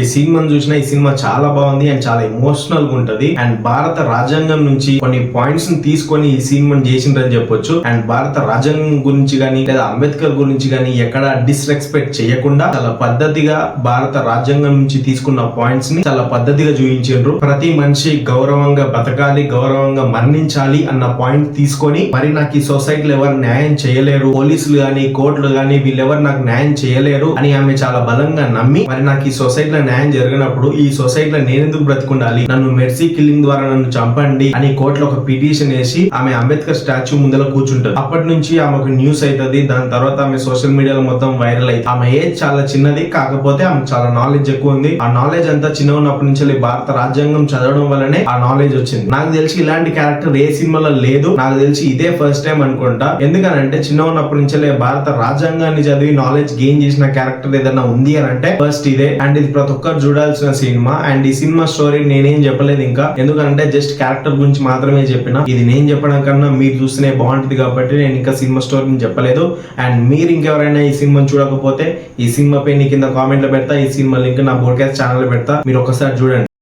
ఈ సినిమాను చూసినా ఈ సినిమా చాలా బాగుంది అండ్ చాలా ఎమోషనల్ గా ఉంటది అండ్ భారత రాజ్యాంగం నుంచి కొన్ని పాయింట్స్ ని తీసుకొని ఈ సినిమాను చేసిండ్రని చెప్పొచ్చు. అండ్ భారత రాజ్యాంగం గురించి గానీ లేదా అంబేద్కర్ గురించి గానీ ఎక్కడ డిస్రెస్పెక్ట్ చేయకుండా చాలా పద్ధతిగా భారత రాజ్యాంగం నుంచి తీసుకున్న పాయింట్స్ ని చాలా పద్ధతిగా చూపించారు. ప్రతి మనిషి గౌరవంగా బతకాలి, గౌరవంగా మరణించాలి అన్న పాయింట్ తీసుకొని మరి నాకు ఈ సొసైటీలో ఎవరు న్యాయం చేయలేరు, పోలీసులు గానీ కోర్టులు గానీ వీళ్ళెవరు నాకు న్యాయం చేయలేరు అని ఆమె చాలా బలంగా నమ్మి మరి నాకు ఈ సొసైటీలో న్యాయం జరిగినప్పుడు ఈ సొసైటీలో నేనెందుకు బ్రతికుండాలి, నన్ను మెర్సీ కిల్లింగ్ ద్వారా నన్ను చంపండి అని కోర్టులో ఒక పిటిషన్ వేసి ఆమె అంబేద్కర్ స్టాచ్యూ ముందర కూర్చుంటది. అప్పటి నుంచి ఆమెకు న్యూస్ అవుతుంది. దాని తర్వాత ఆమె సోషల్ మీడియాలో మొత్తం వైరల్ అయింది. ఆమె ఏజ్ చాలా చిన్నది, కాకపోతే ఆమె చాలా నాలెడ్జ్ ఎక్కువ ఉంది. ఆ నాలెడ్జ్ అంతా చిన్న ఉన్నప్పటి నుంచి భారత రాజ్యాంగం చదవడం వల్లనే ఆ నాలెడ్జ్ వచ్చింది. నాకు తెలిసి ఇలాంటి క్యారెక్టర్ ఏ సినిమాలో లేదు, నాకు తెలిసి ఇదే ఫస్ట్ టైం అనుకుంటా. ఎందుకనంటే చిన్న ఉన్నప్పటి నుంచి భారత రాజ్యాంగాన్ని చదివి నాలెడ్జ్ గెయిన్ చేసిన క్యారెక్టర్ ఏదైనా ఉంది అని అంటే ఫస్ట్ ఇదే. అండ్ ఇది ప్రతి ఒక్కరు చూడాల్సిన సినిమా. అండ్ ఈ సినిమా స్టోరీ నేనేం చెప్పలేదు ఇంకా, ఎందుకంటే జస్ట్ క్యారెక్టర్ గురించి మాత్రమే చెప్పిన. ఇది నేను చెప్పడం కన్నా మీరు చూస్తేనే బాగుంటుంది కాబట్టి నేను ఇంకా సినిమా స్టోరీని చెప్పలేదు. అండ్ మీరు ఇంకెవరైనా ఈ సినిమాని చూడకపోతే ఈ సినిమా పై కింద కామెంట్ లో పెడతా, ఈ సినిమా లింక్ నా పోడ్కాస్ట్ ఛానల్ లో పెడతా, మీరు ఒకసారి చూడండి.